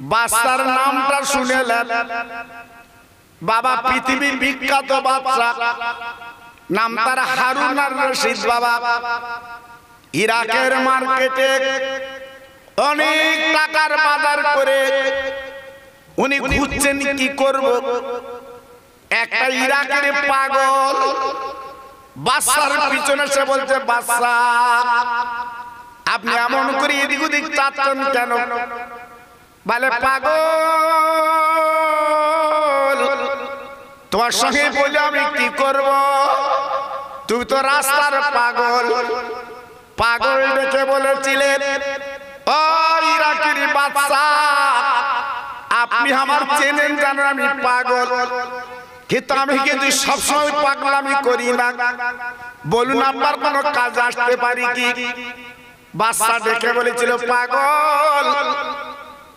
বাদশার নামটা শুনেলেন, বাবা পৃথিবী বিখ্যাত বাদশা, নাম তার হারুন আর রশিদ বাবা। ইরাকের মার্কেটে অনেক টাকার বাজার করে উনি খুঁজছেন কি করব। একটা ইরাকের পাগল বাদশার পিছনে সে বলছে, বাদশা আপনি এমন করে এদিক ওদিক চাচ্ছেন কেন? বলে, পাগল তোমার সঙ্গে বলে আমি কি করব? তুমি তো রাস্তার পাগল। পাগল ডেকে বলেছিলেন, ও ইরাকের বাদশা, আপনি আমার চেনেন জানেন আমি পাগল, কিন্তু আমি কিন্তু সবসময় পাগলামি করি না। বলুন আপনার কোনো কাজ আসতে পারি কি? বাদশা ডেকে বলেছিল, পাগল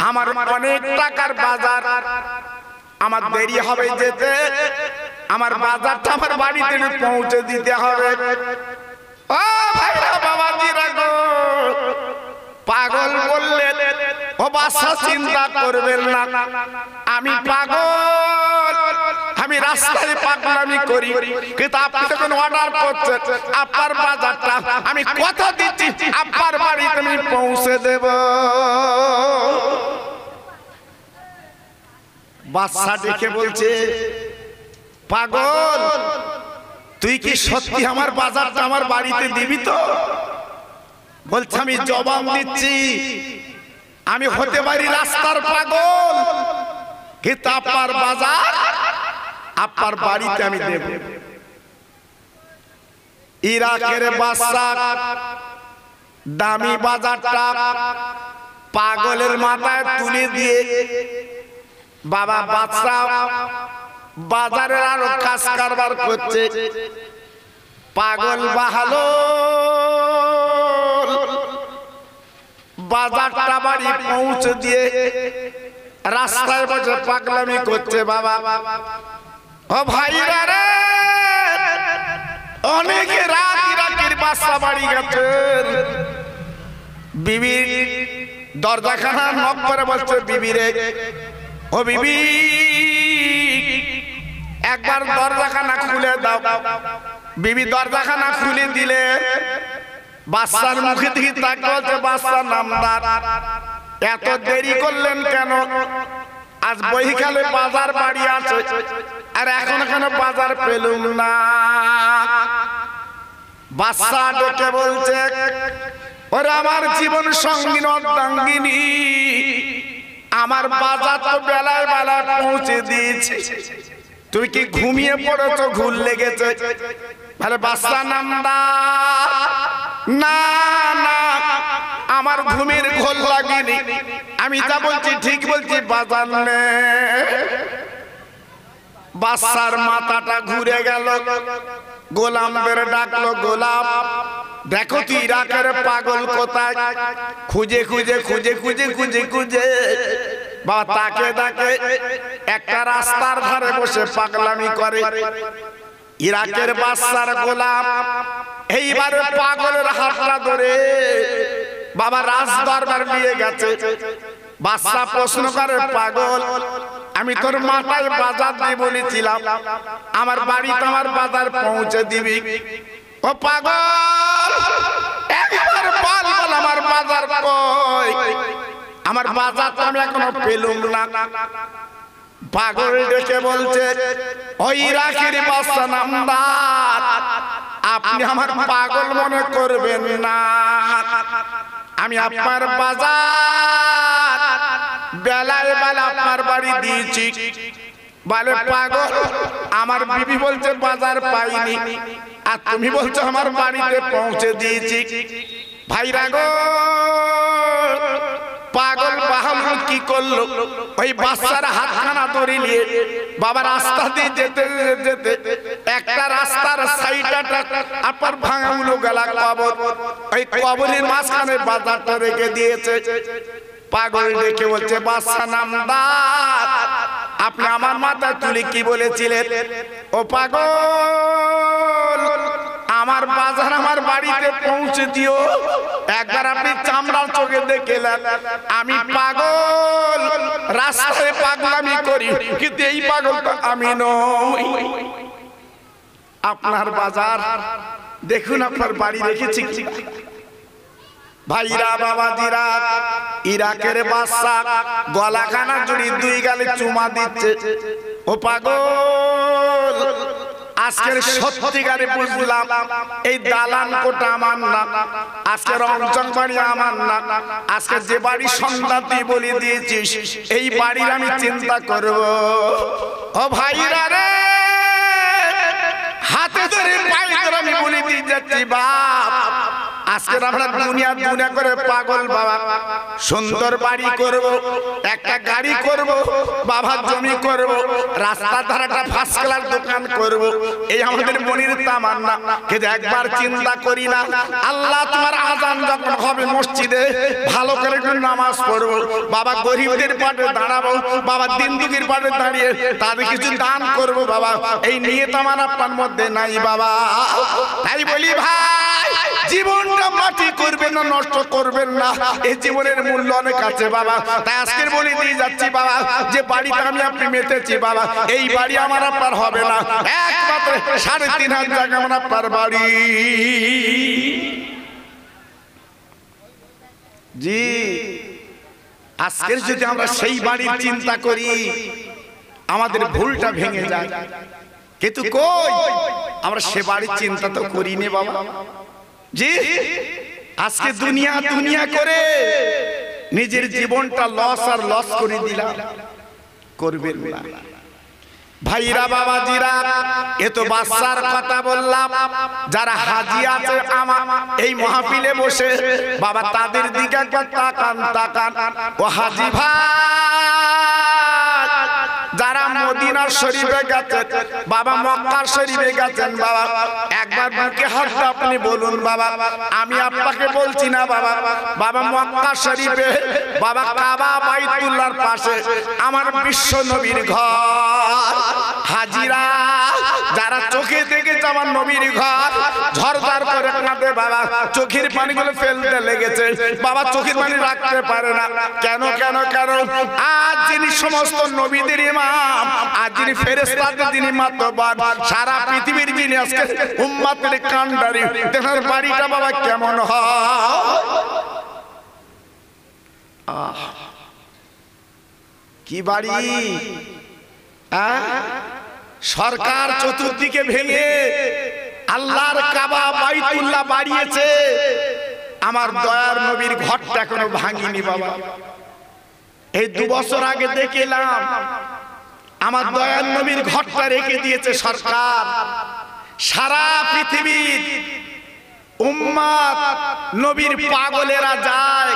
আমার অনেক টাকার বাজার, আমার দেরি হবে যেতে, আমার বাজারটা আমার বাড়িতে পৌঁছে দিতে হবে। ও ভাইরা বাবাজিরা গো, পাগল বললেন, ও বাদশা চিন্তা করবেন না, আমি পাগল, আমি রাস্তায় পাগলামি করি, কিন্তু আপনি যখন অর্ডার করছেন আপনার বাজারটা আমি কথা দিচ্ছি আপনার বাড়িতে আমি পৌঁছে দেব। বাদশা দেখে বলছে, পাগল তুই কি সত্যি আমার বাজারটা আমার বাড়িতে দিবি তো? বলছে, আমি জবাব দিচ্ছি, আমি হতে পারি রাস্তার পাগল, কিন্তু আপনার বাজার আপনার বাড়িতে আমি দেব। ইরাকের বাদশা দামি বাজারটা পাগলের মাথায় তুলে দিয়ে বাবা বাদশা বাজারের আরো কাজ কারবার করছে। পাগল বাহালো বাজারটা বাড়ি পৌঁছে দিয়ে রাস্তায় বসে পাগলামি করছে। বাবা ও ভাইরা রে, অনেকে রাত ইরাকের বাদশা বাড়ি গেছেন, বিবির দরজাখানা নক করে বলছে, বিবি রে, ও বিবি একবার দরজাখানা খুলে দাও। বিবি দরজাখানা খুলে দিলে বাদশার মুখে দিকে তাকিয়ে বলছে, বাদশা নামদার, এত দেরি করলেন কেন? আজ বহিকালে বাজার বাড়ি আছে, আর এখন কেন বাজার পেলুম না? বাদশা ডেকে বলছে, ওরে আমার জীবন সঙ্গী অর্ধাঙ্গিনী, আমার বাজার তো বেলায় বেলায় পৌঁছে দিয়েছে, তুমি কি ঘুমিয়ে পড়েছো, ঘুম লেগেছে? বলে, বাদশা নামদার, না না আমার ঘুমের ঘোর লাগেনি, আমি যা বলছি ঠিক বলছি, বাজার নে। বাদশার মাথাটা ঘুরে গেল, গোলাম বের ডাকলো, গোলাম দেখো তুই ইরাকের পাগল কোথায়? খুঁজে খুঁজে খুঁজে খুঁজে খুঁজে খুঁজে বা তাকে তাকে একটা রাস্তার ধারে বসে পাগলামি করে। ইরাকের বাদশার গোলাম এইবারে পাগলের হাতটা ধরে বাবা রাজ দরবার নিয়ে গেছে। বাদশা প্রশ্ন করে, পাগল আমি তোর মাথায় বাজার দিয়ে বলেছিলাম আমার বাড়িতে আমার বাজার পৌঁছে দিবি, ও পাগল একবার বল বল আমার বাজার কই? আমার বাজার তো আমি এখনো পেলুম না। পাগল ডেকে বলছে, ওই ইরাকের বাদশা নামদার, আপনি আমার পাগল মনে করবেন না, আমি আপনার বাজার বেলায় বেলা আপনার বাড়ি দিয়েছি। বলে, পাগল আমার বিবি বলছে বাজার পাইনি, আর তুমি বলছো আমার বাড়িতে পৌঁছে দিয়েছি। ভাইরা গো, পাগল বাহাদুর কি করলো, ওই বাদশার হাতখানা ধরে নিয়ে বাবা রাস্তা দিয়ে যেতে যেতে একটা রাস্তার সাইডটা আপনার ভাঙাগুলো গেলা কবর, ওই কবরের মাঝখানে বাজারটা রেখে দিয়েছে। পাগল ডেকে বলছে, বাদশা নামদার, আপনি আমার মাথা তুলে কি বলেছিলেন? ও পাগল আমার বাজার আমার বাড়িতে পৌঁছে দিও। একবার আপনি চামড়ার চোখে দেখলেন আমি পাগল কিন্তু এই পাগলটা আমি নই। আপনার বাজার দেখুন, আপনার বাড়ি রেখেছি ভাইরা বাবাজিরা। ইরাকের বাদশা গলাখানা জুড়ি দুই গালে চুমা দিচ্ছে। ও পাগল, আজকের সত্যিকারে বুঝলাম এই দালান কোটা আমার না, আজকের অঞ্চল বাড়ি আমার না, আজকে যে বাড়ি সন্তান তুই বলে দিয়েছিস এই বাড়ির আমি চিন্তা করব। ও ভাইরা রে, হাতে ধরে পায়ে ধরে আমি বলে দিয়ে যাচ্ছি বাপ, আজকে আমরা দুনিয়া দুনিয়া করে পাগল বাবা। সুন্দর বাড়ি করব, একটা গাড়ি করব, বাবার জমি করব, রাস্তার ধারে একটা ফার্স্ট ক্লাস দোকান করব, এই আমাদের মনের তামান্না। কিন্তু একবার চিন্তা করি না, আল্লাহ তোমার আজান যখন হবে মসজিদে ভালো করে একটু নামাজ পড়ব বাবা, গরিবদের পাশে দাঁড়াবো বাবা, দিন দুঃখীর পাশে দাঁড়িয়ে তাদের কিছু দান করব বাবা। এই নিয়ত আমার আপনার মধ্যে নাই বাবা। তাই বলি ভাই, জীবনটা মাটি করবেন না, নষ্ট করবেন না, এই জীবনের মূল্য অনেক আছে বাবা। তাই আজকের বলে দিয়ে যাচ্ছি বাবা, যে বাড়িতে আমি আপনি মেতেছি বাবা, এই বাড়ি আমার আপনার হবে না, একমাত্র 3.5 জায়গা আমার আপনার বাড়ি। জি, আজকের যদি আমরা সেই বাড়ির চিন্তা করি আমাদের ভুলটা ভেঙে যায়। কিন্তু কই আমরা সে বাড়ির চিন্তা তো করিনি বাবা। জি, আজকে দুনিয়া দুনিয়া করে নিজের জীবনটা লস আর লস করে দিলাম, করবেন না ভাইরা বাবাজিরা। এত বাচ্চার কথা বললাম, যারা হাজি আছে আমার এই মাহফিলে বসে বাবা, তাদের দিকে একবার তাকান তাকান। ও হাজি ভাই, যারা মদিনা শরীফে গেছেন বাবা, মক্কা শরীফে গেছেন বাবা, একবার বুকে হাত আপনি বলুন বাবা, আমি আপনাকে বলছি না বাবা। বাবা মক্কা শরীফে বাবা কাবা বাইতুল্লাহর পাশে আমার বিশ্ব নবীর ঘর। হাজিরা যারা চোখে দেখেছে আমার নবীর ঘর, ঝরঝর করে কাঁদে বাবা, চোখের পানিগুলো ফেলতে লেগেছে বাবা, চোখের পানি রাখতে পারে না। কেন কেন কেন? আজ যিনি সমস্ত নবীদের ইমাম, আজ যিনি ফেরেশতাদের যিনি মাতবার, সারা পৃথিবীর যিনি আজকে উম্মতের কান্ডারি, দেখেন বাড়িটা বাবা কেমন হয়। কি বাড়ি! সরকার চতুর্দিকে ভেঙে আল্লাহর কাবা বাইতুল্লাহ বাড়িয়েছে, আমার দয়ার নবীর ঘরটা এখনো ভাঙিনি বাবা। এই 2 বছর আগে দেখলাম আমার দয়ার নবীর ঘরটা রেখে দিয়েছে সরকার। সারা পৃথিবীর উম্মত নবীর পাগলেরা যায়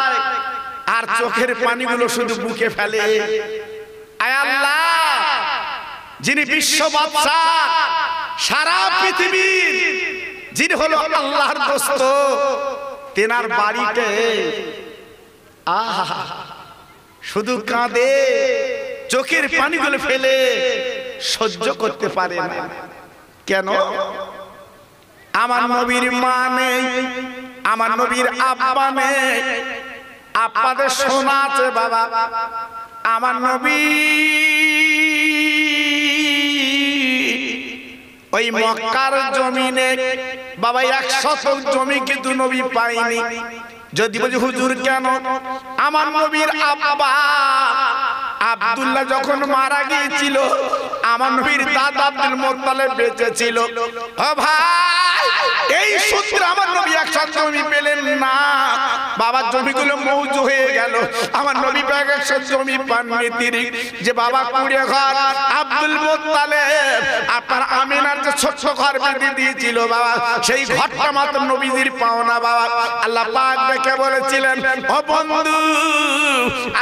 আর চোখের পানিগুলো শুধু বুকে ফেলে। আয় আল্লাহ, যিনি বিশ্ব বাদশা, সারা পৃথিবীর যিনি হলো আল্লাহর দোস্ত, তেনার বাড়িতে শুধু কাঁদে, চোখের পানিগুলো ফেলে, সহ্য করতে পারে না। কেন? আমার নবীর মা নেই, আমার নবীর আব্বা নেই, আপনাদের শোনা আছে বাবা। আমার নবী ওই মক্কার জমিনে বাবা 1 শতক জমি কিন্তু নবী পাইনি। যদি বলি হুজুর কেন? আমার নবীর আব্বা আব্দুল্লাহ যখন মারা গিয়েছিল, আমার নবীর দাদা আব্দুল মুত্তালিব বেঁচে ছিল। ও ভাই, এই সূত্রে আমার নবী 1 শতক জমি পেলেন না বাবা, জমিগুলো মৌজ হয়ে গেল। আমার নবী 1 শতক জমি পাননি তিনি, যে বাবা কুড়ে ঘর আব্দুল মুত্তালিব আপনার আমিনার যে ছোট্ট ঘর বেঁধে দিয়েছিল বাবা, সেই ঘরটা মাত্র নবীজির পাওনা বাবা। আল্লাহ পাক ডেকে বলেছিলেন, ও বন্ধু,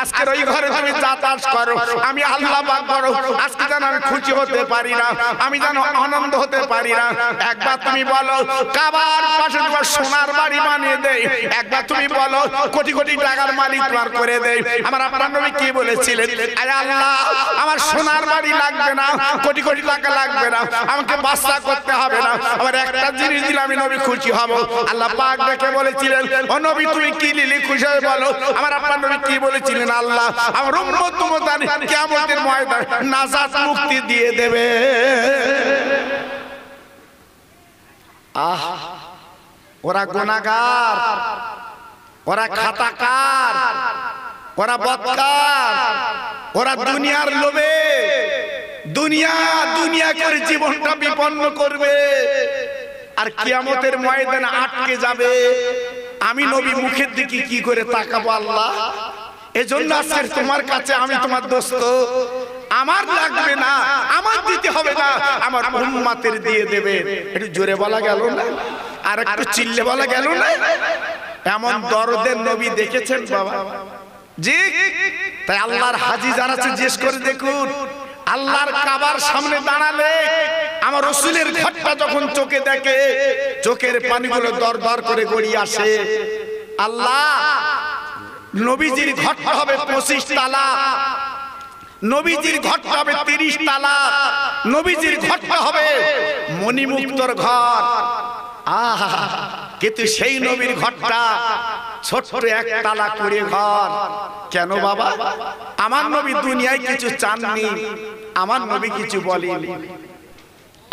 আজকের ওই ঘরে তুমি যাতায়াত করো, আমি আল্লাহ পাক বড়, আজকে যেন আমি খুশি হতে পারি না, আমি যেন আনন্দ হতে পারি না। একবার তুমি বলো কাবার পাশে তোমার সোনার বাড়ি বানিয়ে দেই, একবার তুমি বলো কোটি কোটি টাকার মালিক তোমার করে দেই। আমার আপনার নবী কি বলেছিলেন, আয় আল্লাহ আমার সোনার বাড়ি লাগবে না, কোটি কোটি টাকা লাগবে না, আমাকে বাদশা করতে হবে না, আমার একটা জিনিস দিলে আমি নবী খুশি হব। আল্লাহ পাক ডেকে বলেছিলেন, ও নবী তুমি কি নিলি খুশি হয়ে বলো। আমার আপনার নবী কি বলেছিলেন, আল্লাহ আমার উম্মত তোমাদের কিয়ামতের ময়দানে নাজাত মুক্তি দিয়ে দেবে। আহ, ওরা গুনাহগার, ওরা খাতাকার, ওরা বদকার, ওরা দুনিয়ার লোভে দুনিয়া দুনিয়া করে জীবনটা বিপন্ন করবে আর কিয়ামতের ময়দানে আটকে যাবে। আমি নবী মুখের দিকে কি করে তাকাবো আল্লাহ? এজন্য আজকে তোমার কাছে আমি তোমার দোস্ত, আমার লাগবে না, আমার দিতে হবে না, আমার উম্মতের দিয়ে দেবে। একটু জোরে বলা গেল না, আর একটু চিল্লে বলা গেল না? এমন দরদের নবী দেখেছেন বাবা? জি। তাই আল্লাহর হাজি যারা আছে জিজ্ঞেস করে দেখুন, আল্লাহর কাবার সামনে দাঁড়ালে আমার রাসূলের ঘরটা যখন চোখে দেখে চোখের পানিগুলো দর দর করে গড়িয়ে আসে। আল্লাহ নবীজির ঘরটা হবে 25 তালা, নবীজির ঘরটা হবে 30 তালা, নবীজির ঘরটা হবে মণিমুক্তর ঘর। আহা, কিন্তু সেই নবীর ঘরটা ছোট্ট একতলা করে ঘর। কেন বাবা? আমার নবী দুনিয়ায় কিছু চাননি, আমার নবী কিছু বলেনি।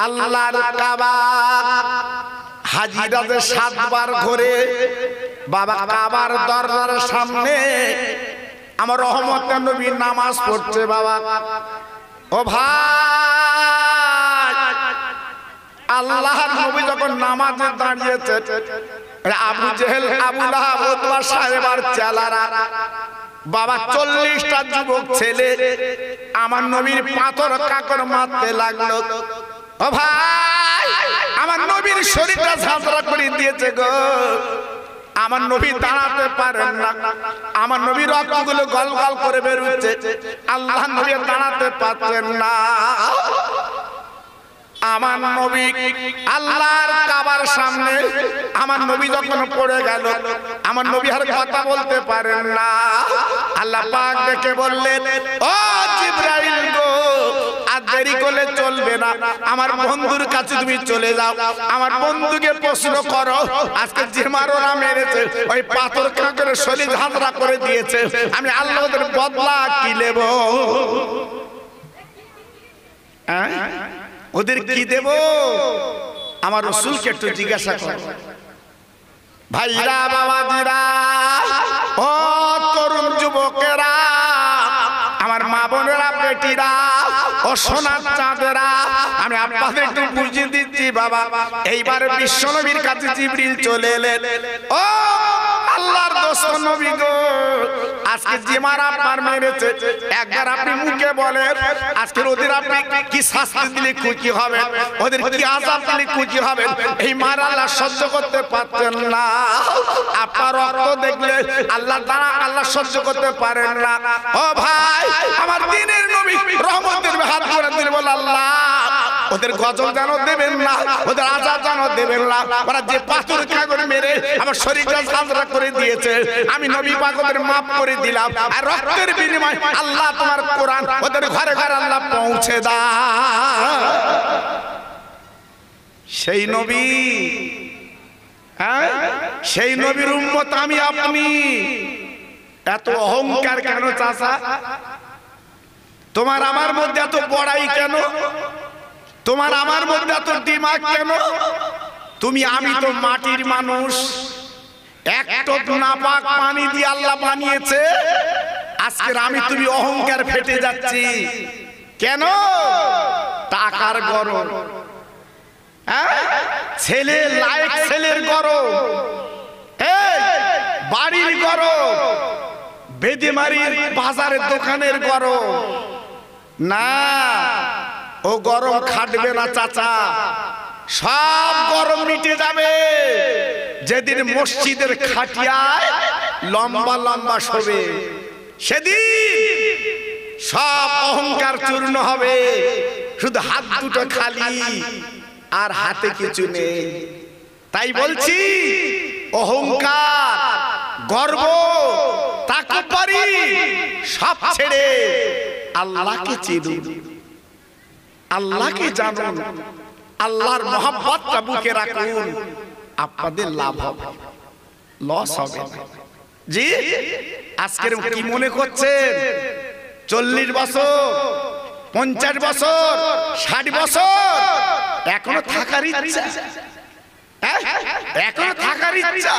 আল্লাহর কাবা হাজিরা যে 7 বার ঘুরে বাবা কাবার দরজার সামনে আমার রহমতের নবী নামাজ পড়ছে বাবা। ও ভাই, আল্লাহর নবী যখন নামাজে দাঁড়িয়েছে আবু জেহেল, আবু লাহাব, উতবা সাহেব আর চেলারা বাবা 40টা যুবক ছেলে আমার নবীর পাথর কাকর মারতে লাগলো। ও ভাই, আমার নবীর শরীরটা ঝাঁঝরা করে দিয়েছে গো। আমার নবী দাঁড়াতে পারেন না, আমার নবীর রক্তগুলো গল গল করে বেরোচ্ছে, আল্লাহ নবী দাঁড়াতে পারছেন না। আমার নবী আল্লাহর কাবার সামনে আমার নবী যখন পড়ে গেল, আমার নবী আর কথা বলতে পারেন না। আল্লাহ পাক ডেকে বললেন, ও জিবরাইল গো, আর দেরি করলে চলবে না, আমার বন্ধুর কাছে তুমি চলে যাও, আমার বন্ধুকে প্রশ্ন করো আজকে যে মারোরা মেরেছে ওই পাথর কাঁকড়ে শরীর ঝাঁঝরা করে দিয়েছে, আমি আল্লাহ ওদের বদলা কি নেব? ওদের কি দেব? আমার রাসূলকে একটু জিজ্ঞাসা করো। ভাইরা, বাবাজিরা, ও তরুণ যুবকেরা, আমার মা বোনেরা, বেটিরা, ও সোনার চাঁদেরা, আমি আপনাদের একটু বুঝিয়ে দিচ্ছি বাবা। এইবার বিশ্বনবীর কাছে জিবরিল চলে এলেন। ও আল্লাহর দোস্ত নবী গো, আজকে যে মার আপনার মেরেছে একবার আপনি মুখে বলেন আজকে ওদের আপনি কি শাস্তি দিলে খুশি হবেন, ওদের কি আযাব দিলে খুশি হবেন? এই মার আল্লাহ সহ্য করতে পারতেন না। আপনার রক্ত দেখলে আল্লাহ দ্বারা আল্লাহ সহ্য করতে পারেন না। ও ভাই, আমার দ্বীনের নবী রহমতের হাত করে দিলে বল আল্লাহ ওদের গজব যেন দেবেন না, ওদের আযাব যেন দেবেন না। ওরা যে পাথর কাঁকড়ে মেরে আমার শরীরটা ঝাঁঝরা করে দিয়েছে, আমি নবী পাক ওদের মাফ করে দিলাম। আর রক্তের বিনিময়ে আল্লাহ তোমার কোরআন ওদের ঘরে ঘরে আল্লাহ পৌঁছে দাও। সেই নবী, হ্যাঁ, সেই নবীর উম্মত আমি আপনি। এত অহংকার কেন চাচা? তোমার আমার মধ্যে এত বড়াই কেন? তোমার আমার মধ্যে এত দিমাগ কেন? তুমি আমি তো মাটির মানুষ, এক টোপ নাপাক পানি দিয়ে আল্লাহ বানিয়েছে। আজকে আমি তুমি অহংকার ফেটে যাচ্ছি কেন? টাকার গরম, ছেলে লায়ক ছেলের গরম, বাড়ির গরম, বেদিমারির বাজারের দোকানের গরম না। ও গরম খাটবে না চাচা, সব গরম মিটে যাবে যেদিন মসজিদের খাটিয়ায় লম্বা লম্বা শোবে। সেদিন সব অহংকার চূর্ণ হবে, শুধু হাত দুটো খালি আর হাতে কিছু নেই। তাই বলছি অহংকার, গর্ব তাকব্বুরি সব ছেড়ে আল্লাহকে চিনুন, আল্লাহকে জানুন, আল্লাহর মহব্বতটা বুকে রাখুন, আপনাদের লাভ হবে, লস হবে না। জি, আজকের কি মনে করছেন 40 বছর 50 বছর 60 বছর এখনো থাকার ইচ্ছা, এখনো থাকার ইচ্ছা,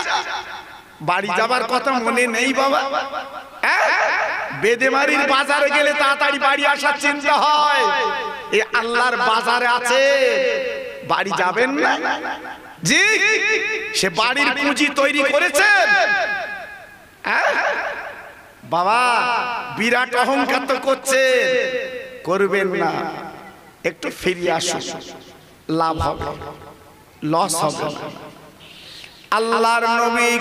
বাড়ি যাবার কথা মনে নেই বাবা? বেদেমারির বাজারে গেলে তাড়াতাড়ি বাড়ি আসার চিন্তা হয়, এই আল্লাহর বাজারে আছে, বাড়ি যাবেন না? জি, সে বাড়ির পুঁজি তৈরি করেছেন বাবা, বিরাট অহংকার তো করছে, করবেন না, একটু ফিরে আসুন, লাভ হবে, লস হবে না। আল্লাহর নবী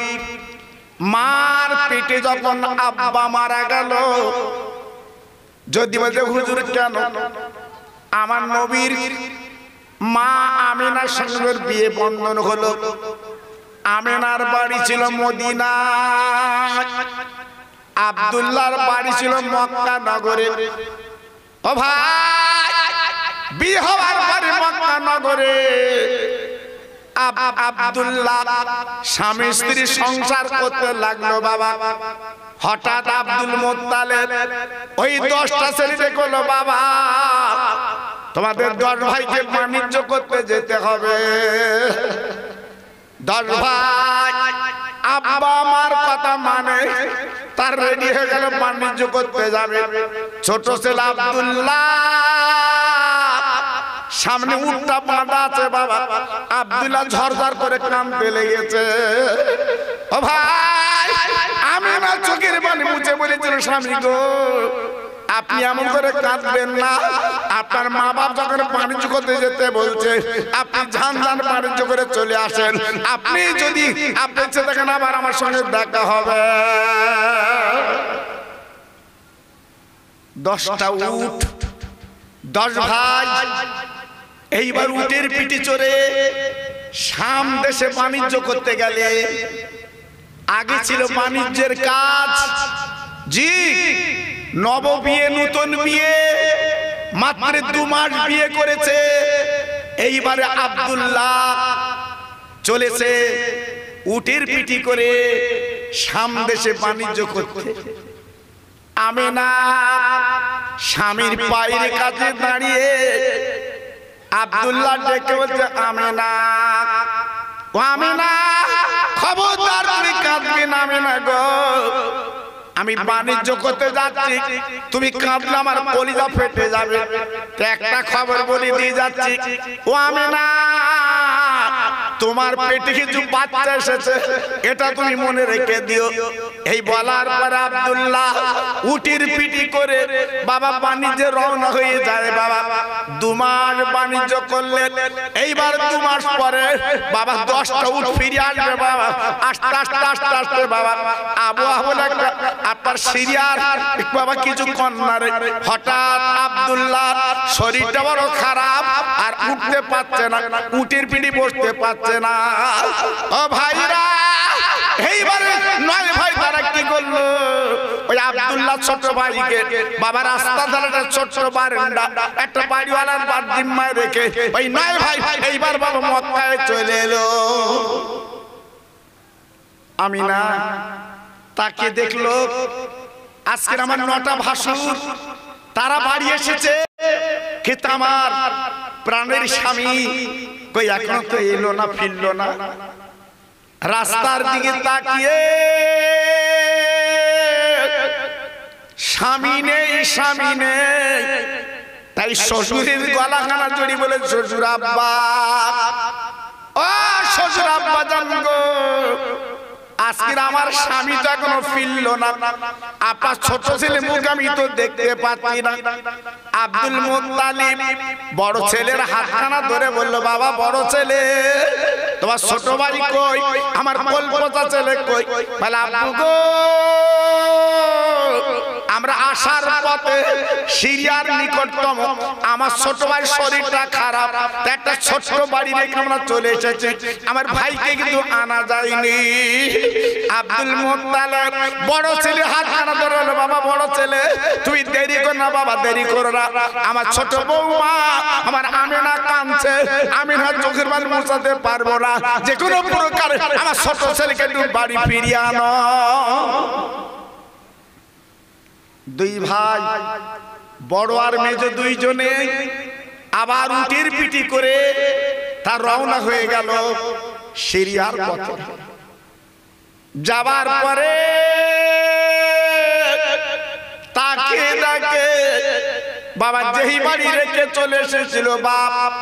মার পেটে যখন আব্বা মারা গেল, যদি বলতে হুজুর কেন? আমার নবীর মা আমিনার সঙ্গে বিয়ে বন্ধন হলো। আমিনার বাড়ি ছিল মদিনা, আব্দুল্লাহর বাড়ি ছিল মক্কা নগরে। ও ভাই, বিয়ে হওয়ার পরে মক্কা নগরে আব্দুল্লাহ স্বামী স্ত্রী সংসার করতে লাগলো বাবা। হঠাৎ আব্দুল মুত্তালিব ওই 10টা ছেলে বলল, বাবা তোমাদের 10 ভাইকে বাণিজ্য করতে যেতে হবে। 10 ভাই আব্বা আমার কথা মানে, তার রেডি হয়ে গেল, বাণিজ্য করতে যাবে। ছোট ছেলে আব্দুল্লাহ সামনে উটটা বাঁধা আছে বাবা। আব্দুল্লাহ ঝরঝর করে কাঁদতে লেগেছে। ও ভাই, আমি না চোখের পানি মুছে বলেছিল, স্বামী গো আপনি এমন করে কাঁদবেন না, আপনার মা বাপ যখন বাণিজ্য করতে যেতে বলছে, আপনি ঝান ঝান বাণিজ্য করে চলে আসেন। আপনি যদি আপনি দেখেন আবার আমার সঙ্গে দেখা হবে। 10টা উট, 10 ভাই এইবার উটের পিঠে চড়ে শাম দেশে বাণিজ্য করতে গেলে। আগে ছিল বাণিজ্যের কাজ। জি, নব বিয়ে, নতুন বিয়ে, মাত্র 2 মাস বিয়ে করেছে। এইবারে আব্দুল্লাহ চলেছে উটের পিঠে করে শাম দেশে বাণিজ্য করতে। আমিনা স্বামীর পায়ের কাছে দাঁড়িয়ে আব্দুল্লাহ ডেকে বলছে, আমিনা, ও আমিনা, খবরদার তুমি কাঁদবে না আমিনা গো, আমি বাণিজ্য করতে যাচ্ছি, তুমি কাঁদলে আমার কলিজা ফেটে যাবে। একটা খবর বলে দিয়ে যাচ্ছি, ও আমিনা, তোমার পেটে কিছু বাচ্চা এসেছে, এটা তুমি মনে রেখে দিও। এই বলার পর আব্দুল্লাহ উটির পিটি করে বাবা বাণিজ্যে রওনা হয়ে যায়। বাবা 2 মাস বাণিজ্য করলেন। এইবার 2 মাস পরে বাবা 10টা উট ফিরে আসবে বাবা। আস্তে আস্তে আস্তে আস্তে বাবা আবহাওয়া হলো একটা আপনার সিরিয়ার বাবা কিছু কন্যারে। হঠাৎ আব্দুল্লাহ শরীরটা বড় খারাপ, আর উঠতে পারছে না, উটের পিঠে বসতে পারছে না। ও ভাইরা, এইবারে 9 ভাই তারা কি করলো? ওই আব্দুল্লাহ ছোট ভাইকে বাবা রাস্তা ধারে একটা ছোট্ট বারান্দা, একটা বাড়িওয়ালার বাড়ি জিম্মায় রেখে ওই 9 ভাই এইবার বাবা মক্কায় চলে এলো। আমিনা তাকে দেখলো, আজকের আমার 9টা ভাসুর তারা বাড়ি এসেছে, কিন্তু আমার প্রাণের স্বামী কই এখনো তো এলো না, ফিরলো না। রাস্তার দিকে তাকিয়ে স্বামী নেই, স্বামী নেই। তাই শ্বশুরের গলাখানা জড়ি বলে, শ্বশুর আব্বা, ও শ্বশুর আব্বা জান গো, আজকের আমার স্বামী তো এখনো ফিরলো না, আপনার ছোট ছেলে মুখ আমি তো দেখতে পাচ্ছি না। আব্দুল মুত্তালিব বড় ছেলের হাতখানা ধরে বললো, বাবা বড় ছেলে, তোমার ছোট ভাই কই? আমার কলপতা ছেলে কই? বলে, আব্বু গো আমরা আসার পথে সিরিয়ার নিকটতম আমার ছোট ভাইয়ের শরীরটা খারাপ, একটা ছোট্ট বাড়ি রেখে আমরা চলে এসেছি। আমার ভাইকে কিন্তু আনা যায়নি। আব্দুল মুত্তালিব বড় ছেলে হাত কানা ধরে বলল, বাবা বড় ছেলে তুই দেরি কর না বাবা, দেরি করো না। আমার ছোট বৌমা আমার আমিনা কাঁদছে, আমিনা চোখের পানি মুছাতে পারবো না, যে কোনো প্রকারে আমার ছোট ছেলেকে একটু বাড়ি ফিরিয়ে আনো। দুই ভাই বড় আর মেজ দুইজনে আবার উটের পিটি করে তার রওনা হয়ে গেল সিরিয়ার পথে। যাবার পরে তাকে ডাকে বাবা যেই বাড়ি রেখে চলে এসেছিল বাপ,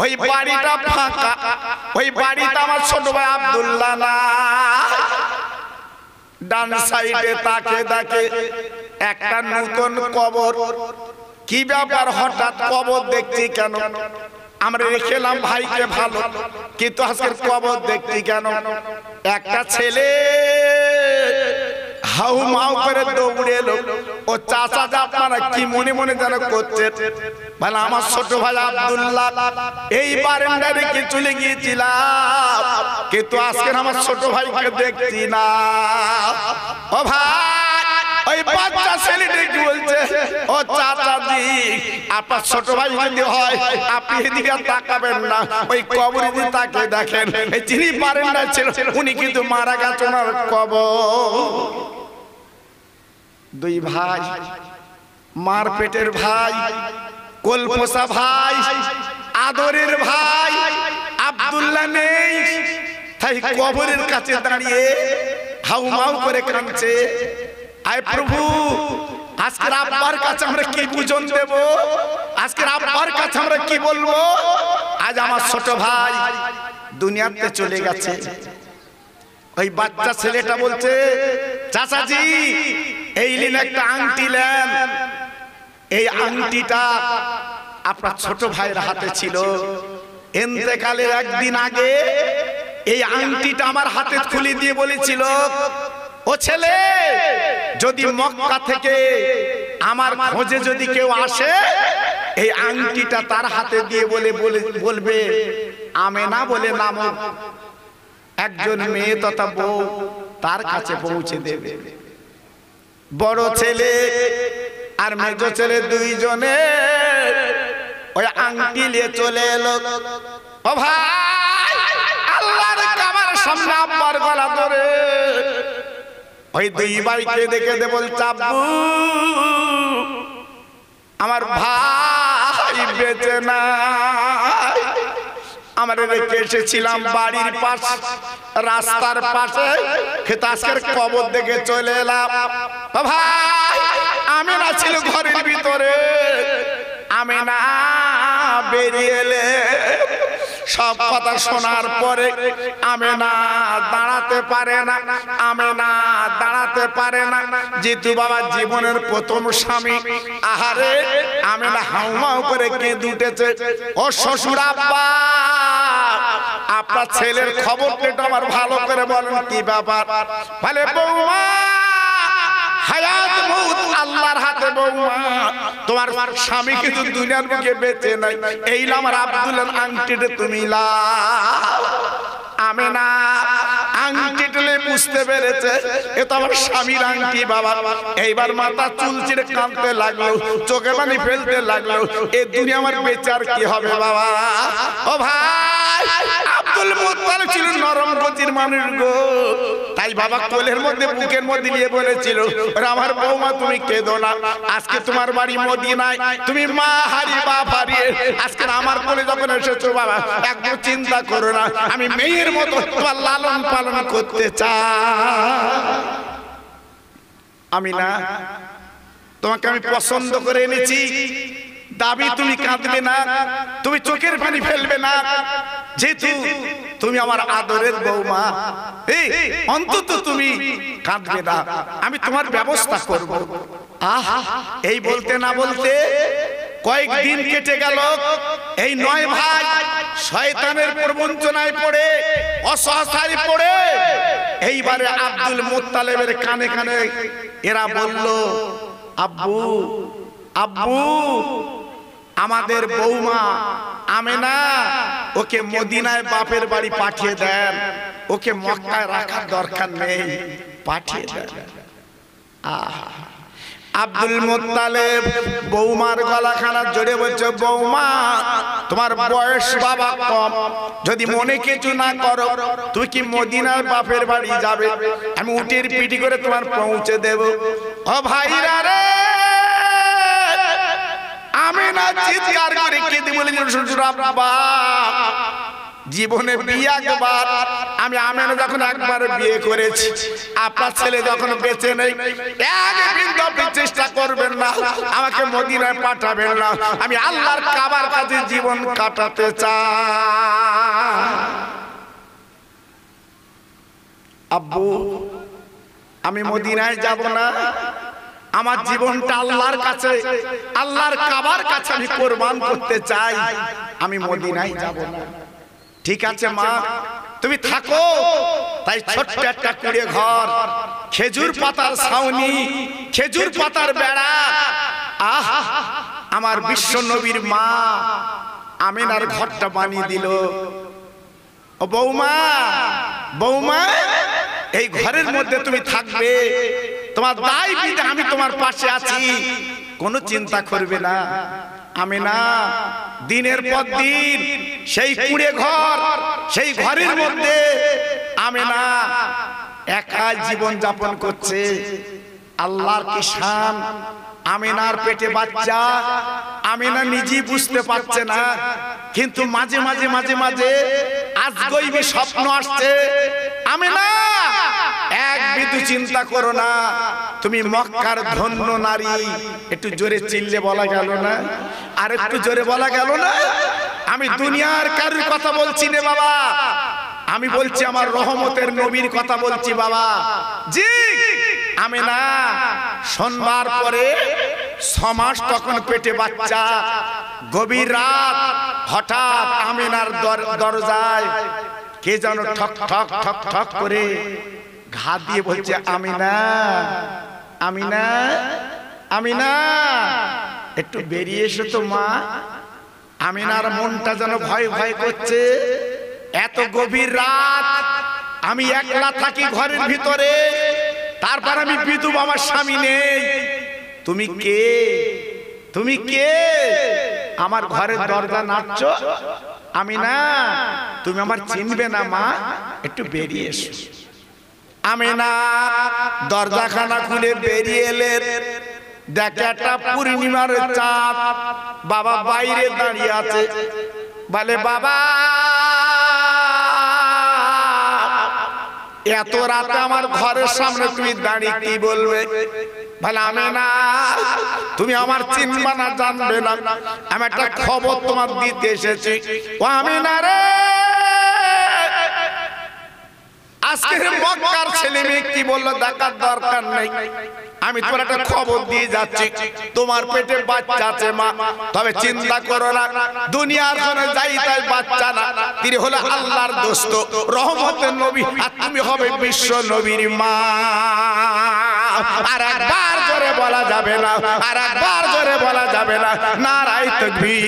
ওই বাড়িটা ফাঁকা, ওই বাড়িটা আমার ছোট ভাই আব্দুল্লাহ না। ডান সাইডে তাকে ডাকে একটা নতুন কবর। কি ব্যাপার হঠাৎ কবর দেখছি কেন? আমরা রেখেলাম ভাইকে ভালো, কিন্তু আজকের কবর দেখছি কেন? একটা ছেলে হাউ মাউ করে দৌড়ে এলো। ও চাচা যা আপনারা কি মনে মনে যেন করছে, মানে আমার ছোট ভাই আব্দুল্লাহ এই বারান্দায় রেখে চলে গিয়েছিলাম, কিন্তু আজকে আমার ছোট ভাইকে দেখছি না। ও ভাই, ওই বাচ্চা ছেলেটা কি বলছে, ও চাচাজি আপনার ছোট ভাই যদি হয় আপনি এদিকে তাকাবেন না, ওই কবরে দিয়ে তাকে দেখেন। যিনি বারান্দায় ছিল উনি কিন্তু মারা গেছে, ওনার কবর। দুই ভাই, মার পেটের ভাই, কোলপোষা ভাই, আদরের ভাই আব্দুল্লাহ নেই, তাই কবরের কাছে দাঁড়িয়ে হাউমাউ করে কাঁদছে। আয় প্রভু, আজকের আব্বার কাছে আমরা কি পূজন দেব, আজকের আব্বার কাছে আমরা কি বলবো? আজ আমার ছোট ভাই দুনিয়াতে চলে গেছে। ওই বাচ্চা ছেলেটা বলছে, চাচাজি এই নিন একটা আংটি নেন, এই আংটিটা আপনার ছোট ভাইয়ের হাতে ছিল, ইন্তেকালের একদিন আগে এই আংটিটা আমার হাতে খুলে দিয়ে বলেছিল, ও ছেলে যদি মক্কা থেকে আমার খোঁজে যদি কেউ আসে এই আংটিটা তার হাতে দিয়ে বলবে আমেনা বলে নামক একজন মেয়ে তথা বউ তার কাছে পৌঁছে দেবে। বড় ছেলে আর মেজ ছেলে দুইজনে ওই আংটি নিয়ে চলে এলো। ও ভাই, আল্লাহর কাবার সামনে আব্বার গলা ধরে ওই দুই ভাইকে দেখে দে বলছে, আব্বু আমার ভাই বেঁচে নাই, আমরা রেখে এসেছিলাম বাড়ির পাশে রাস্তার পাশে, খেতে আজকের কবর দেখে চলে এলাম। ভাই আমিনা ছিল ঘরের ভিতরে, আমিনা বেরিয়ে এলে সব কথা শোনার পরে আমিনা দাঁড়াতে পারে না, আমিনা দাঁড়াতে পারে না। যেহেতু বাবা জীবনের প্রথম স্বামী, আহারে আমিনা হাউমাউ করে কেঁদে উঠেছে। ও শ্বশুর আব্বা, আপনার ছেলের খবরটা একটু আমার ভালো করে বলেন, কি ব্যাপার? বলে বৌমা হায়াত মউত আল্লাহর হাতে, বৌমা তোমার স্বামী কিন্তু দুনিয়ার বুকে বেঁচে নাই, এই আমার আব্দুল্লাহ আংটিটা তুমি লাও। আমিনা আংটি তুলে বুঝতে পেরেছে এ তো আমার স্বামীর আংটি বাবা। এইবার মাথা চুল ছিঁড়ে কাঁদতে লাগলো, চোখে পানি ফেলতে লাগলো, এ দুনিয়া আমার বেচার কি হবে বাবা? ও ভাই, আব্দুল মুত্তালিব ছিল নরম গতির মানুষ গো, তাই বাবা কোলের মধ্যে বুকের মধ্যে নিয়ে বলেছিল, আমার বৌমা তুমি কেঁদো না, আজকে তোমার বাড়ি মদিনায়, তুমি মা হারি বাপ হারিয়ে আজকে আমার কোলে যখন এসেছো বাবা, একদম চিন্তা করো না, আমি মেয়ের মতো তোমার লালন পালন করতে চাই। আমি না, তোমাকে আমি পছন্দ করে এনেছি, দাবি তুমি কাঁদবে না, তুমি চোখের পানি ফেলবে না, যেহেতু তুমি আমার আদরের বৌমা, এই অন্তত তুমি কাঁদবে না, আমি তোমার ব্যবস্থা করব। আহা, এই বলতে না বলতে কয়েকদিন কেটে গেল। এই নয় ভাই শয়তানের প্রবঞ্চনায় পড়ে, অসহায় পড়ে এইবারে আব্দুল মুত্তালিবের কানে কানে এরা বলল, আব্বু আব্বু আমাদের বৌমা আমেনা ওকে মদিনায় বাপের বাড়ি পাঠিয়ে দেন, ওকে মক্কায় রাখার দরকার নেই, পাঠিয়ে দেন। আব্দুল মুত্তালিব বৌমার গলাখানা জড়িয়ে বলছে, বৌমা তোমার বয়স বাবা কম, যদি মনে কিছু না করো তুই কি মদিনার বাপের বাড়ি যাবে, আমি উটের পিঠে করে তোমার পৌঁছে দেব। ও ভাইরা রে, আমেনা চিৎকার করে কেঁদে বলে, শ্বশুর আব্বা জীবনে বিয়ে একবার, আমি আমেনা যখন একবার বিয়ে করেছি, আপনার ছেলে যখন বেঁচে নেই, এক বিন্দু আপনি চেষ্টা করবেন না, আমাকে মদিনায় পাঠাবেন না, আমি আল্লাহর কাবার কাছে জীবন কাটাতে চাই। আব্বু আমি মদিনায় যাব না, আমার জীবনটা আল্লাহর কাছে, আল্লাহর কাবার কাছে আমি কোরবান করতে চাই, আমি মদিনায় যাব না। ঠিক আছে মা, তুমি থাকো। তাই ছোট্ট একটা কুড়ে ঘর, খেজুর পাতার ছাউনি, খেজুর পাতার বেড়া, আহ আমার বিশ্ব নবীর মা আমিনার ঘরটা বানিয়ে দিল। ও বৌমা, বৌমা এই ঘরের মধ্যে তুমি থাকবে, তোমার দায় বিধে আমি তোমার পাশে আছি, কোনো চিন্তা করবে না। আমিনা দিনের পর দিন সেই কুড়ে ঘর, সেই ঘরের মধ্যে আমিনা একা জীবন যাপন করছে। আল্লাহর কি শান, আমিনার পেটে বাচ্চা, আমিনা নিজেই বুঝতে পারছে না, কিন্তু মাঝে মাঝে মাঝে মাঝে আজগইবি স্বপ্ন আসছে। আমিনা এক বিন্দু চিন্তা করো না, তুমি মক্কার ধন্য নারী। একটু জোরে চিল্লে বলা গেল না? আর একটু জোরে বলা গেল না? আমি দুনিয়ার কারুর কথা বলছি না বাবা, আমি বলছি আমার রহমতের নবীর কথা বলছি বাবা। জি আমিনা সোমবার পরে 6 মাস তখন পেটে বাচ্চা। গভীর রাত হঠাৎ আমিনার দরজায় কে যেন ঠক ঠক ঠক ঠক করে ঘা দিয়ে বলছে, আমিনা আমিনা আমিনা একটু বেরিয়ে এসো তো মা। আমিনার মনটা যেন ভয় ভয় করছে। এত গভীর রাত, আমি একলা থাকি ঘরের ভিতরে, তারপর আমি বিধবা, আমার স্বামী নেই। তুমি কে? তুমি কে? আমার ঘরের দরজা নাড়ছো? আমিনা তুমি আমার চিনবে না মা, একটু বেরিয়ে এসো। আমিনা দরজাখানা খুলে বেরিয়ে এলেন। দেখে একটা পূর্ণিমার চাঁদ, বাবা বাইরে দাঁড়িয়ে আছে। বলে, বাবা এত রাতে আমার ঘরের সামনে তুমি দাঁড়িয়ে কি বলবে? বলে, আমিনা তুমি আমার চিনবা না, জানবে না, আমি একটা খবর তোমার দিতে এসেছি। ও আমিনা রে, আজকের মক্কার ছেলে মেয়ে কি বললো দেখার দরকার নেই, আমি তোমার একটা খবর দিয়ে যাচ্ছি। তোমার পেটে বাচ্চা আছে মা, তবে চিন্তা করো না, দুনিয়ার জন্য যাই তাই বাচ্চা না, তিনি হলো আল্লাহর দোস্ত, রহমতের নবী, আর তুমি হবে বিশ্ব নবীর মা। আর একবার জোরে বলা যাবে না, আর একবার জোরে বলা যাবে না, নারায়ে তাকবীর।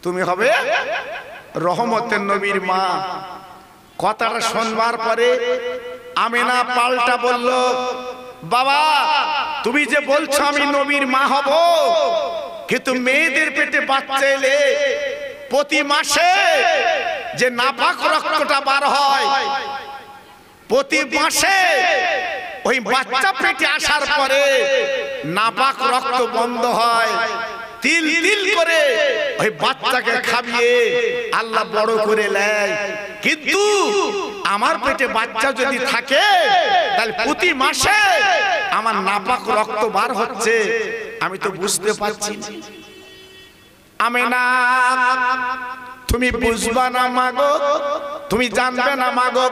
তুমি হবে রহমতের নবীর মা। কথাটা শুনবার পরে আমিনা পাল্টা বলল, বাবা তুমি যে বলছো আমি নবীর মা হব, কিন্তু মেয়েদের পেটে বাচ্চা এলে প্রতি মাসে যে নাপাক রক্তটা বার হয়, প্রতি মাসে ওই বাচ্চা পেটে আসার পরে নাপাক রক্ত বন্ধ হয়, তিল তিল করে ওই বাচ্চাকে খাবিয়ে আল্লাহ বড় করে নেয়। কিন্তু আমার পেটে বাচ্চা যদি থাকে, তাহলে প্রতি মাসে আমার নাপাক রক্ত বার হচ্ছে, আমি তো বুঝতে পারছি। আমিনা তুমি বুঝবা না মাগো, তুমি জানবে না মাগো,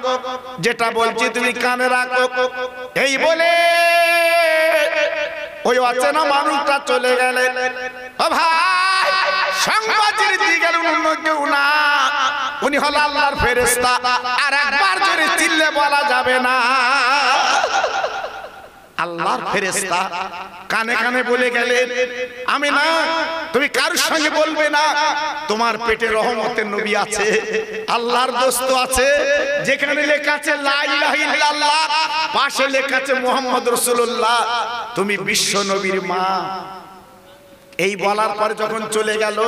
যেটা বলছি তুমি কানে রাখো। এই বলে ওই অচেনা মানুষটা চলে গেলেন। ও ভাই, সংবাদ দিয়ে গেলেন অন্য কেউ না, উনি হল আল্লাহর ফেরেশতা। আর একবার জোরে চিল্লে বলা যাবে না, আল্লাহর ফেরেশতা কানে কানে বলে গেলেন, আমিনা তুমি কারোর সঙ্গে বলবে না, তোমার পেটে রহমতের নবী আছে, আল্লাহর দোস্ত আছে। যেখানে লেখা আছে লা ইলাহা ইল্লাল্লাহ, পাশে লেখা আছে মুহাম্মদ রাসূলুল্লাহ, তুমি বিশ্ব নবীর মা। এই বলার পরে যখন চলে গেল,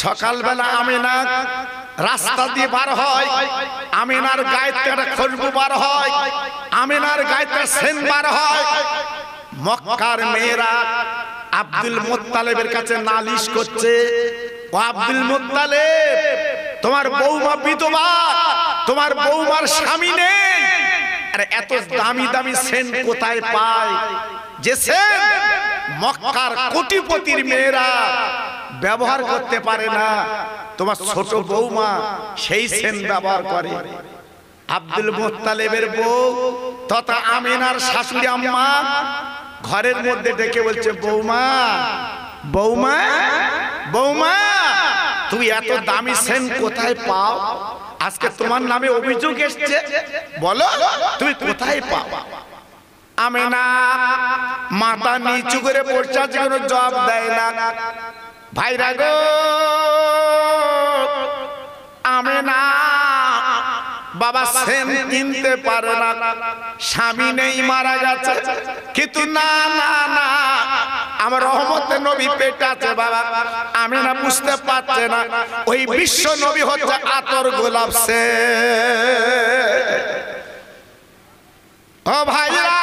সকালবেলা আমিনা রাস্তা দিয়ে বার হয়, আমিনার গায়ে একটা খুশবু বার হয়, আমিনার গায়ে সেন্ট বার হয়। মক্কার মেয়েরা আব্দুল মুত্তালিবের কাছে নালিশ করছে, ও আব্দুল মুত্তালিব, তোমার বৌমা বিধবা, তোমার বৌমার স্বামী নেই, আরে এত দামি দামি সেন্ট কোথায় পায়? যে সেন্ট মক্কার কোটিপতির মেয়েরা ব্যবহার করতে পারে না, তোমার ছোট বৌমা সেই সেন্ট ব্যবহার করে। আব্দুল মুত্তালিবের বউ তথা আমিনার শাশুড়ি আম্মা ঘরের মধ্যে ডেকে বলছে, বৌমা বৌমা বৌমা, তুমি এত দামি সেন্ট কোথায় পাও? আজকে তোমার নামে অভিযোগ এসেছে, বলো তুমি কোথায় পাও? আমিনা মাথা নিচু করে বসে আছে, কোনো জবাব দেয় না। ভাইরা গো, আমিনা বাবা সেন কিনতে পারে না, স্বামী নেই, মারা গেছে, কিন্তু না না না, আমার রহমতের নবী পেটে আছে বাবা। আমিনা বুঝতে পারছে না ওই বিশ্ব নবী হচ্ছে আতর গোলাপ সেন। ও ভাইরা,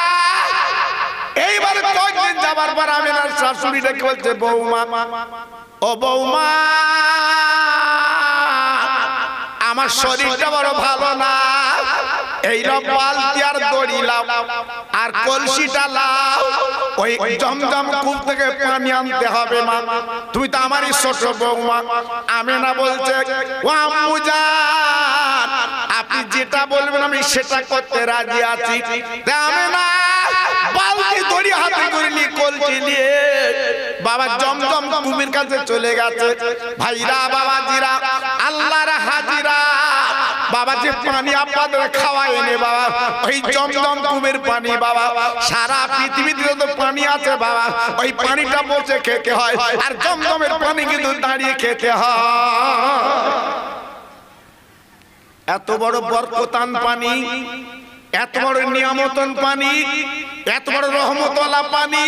এইবার কয়েকদিন যাবার পর আমিনার শাশুড়ি ডেকে বলছে, বৌমা ও বৌমা, আমার শরীরটা বড় ভালো না, এই বালতি আর দড়ি লাও আর কলসিটা লাও, ওই জমজম কূপ থেকে পানি আনতে হবে মা, তুই তো আমারই ছোট বৌমা। আমিনা বলছে, ও আম্মু জান, আপনি যেটা বলবেন আমি সেটা করতে রাজি আছি। আমিনা বালতি দড়ি হাতে করে নিয়ে কলসি নিয়ে বাবা জমজম কূপের কাছে চলে গেছে। ভাইরা বাবাজিরা, আল্লাহর হাজিরা, বাবা যে পানি আপনাদের খাওয়ায় এনে বাবা, ওই জমজম কূপের পানি বাবা, সারা পৃথিবীতে যত পানি আছে বাবা, ওই পানিটা বসে খেতে হয়, আর জমজমের পানি কিন্তু দাঁড়িয়ে খেতে হয়। এত বড় বরকতান পানি, এত বড় নিয়ামতন পানি, এত বড় রহমতওয়ালা পানি,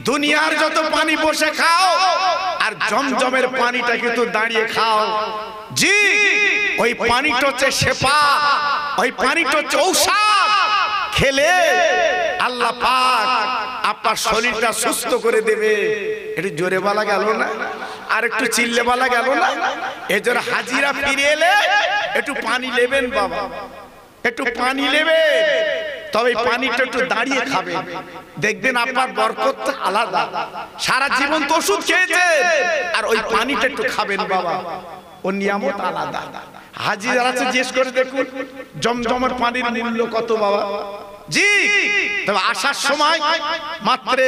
দুনিয়ার যত পানি বসে খাও, আর জমজমের পানিটা কিন্তু দাঁড়িয়ে খাও। জি, ওই পানিটা হচ্ছে শেফা, ওই পানিটা হচ্ছে ঔষধ, খেলে আল্লাহ পাক আপনার শরীরটা সুস্থ করে দেবে। একটু জোরে বলা গেল না, আর একটু চিল্লে বলা গেল না? এজন্য হাজিরা ফিরে এলে একটু পানি নেবেন বাবা, একটু পানি নেবে, তবে পানিটা একটু দাঁড়িয়ে খাবেন, দেখবেন আপনার বরকতটা আলাদা। সারা জীবন তো ওষুধ খেয়েছেন, আর ওই পানিটা একটু খাবেন বাবা, ও নিয়ামত আলাদা। হাজিরা আছে, জিজ্ঞেস করে দেখুন জমজমের পানির মূল্য কত বাবা। জি, তবে আসার সময় মাত্র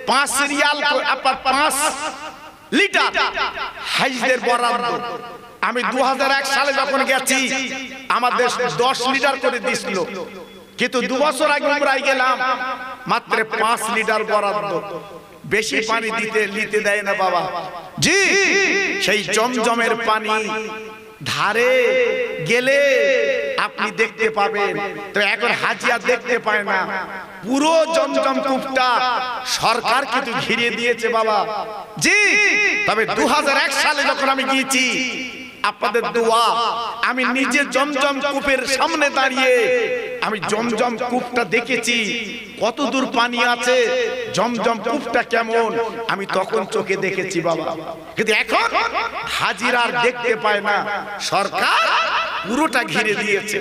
5 রিয়াল, আপনার 5 লিটার হাজিদের বরাদ্দ। আমি 2001 সালে যখন গেছি আমাদের 10 লিটার করে দিছিল, কিন্তু 2 বছর আগে উমরায় গেলাম, মাত্র 5 লিটার বরাদ্দ, বেশি পানি নিতে দেয় না বাবা। জি, সেই জমজমের পানি ধারে গেলে আপনি দেখতে পাবেন, তো এখন হাজিয়া দেখতে পায় না। পুরো জমজম কূপটা সরকার কিন্তু ঘিরে দিয়েছে বাবা। জি, তবে 2001 সালে যখন আমি গিয়েছি, আপনাদের দোয়া, আমি নিজে জমজম কূপের সামনে দাঁড়িয়ে আমি জমজম কূপটা দেখেছি, কত দূর পানি আছে, জমজম কূপটা কেমন, আমি তখন চোখে দেখেছি বাবা। কিন্তু এখন হাজিরা দেখতে পায় না, সরকার পুরোটা ঘিরে দিয়েছে।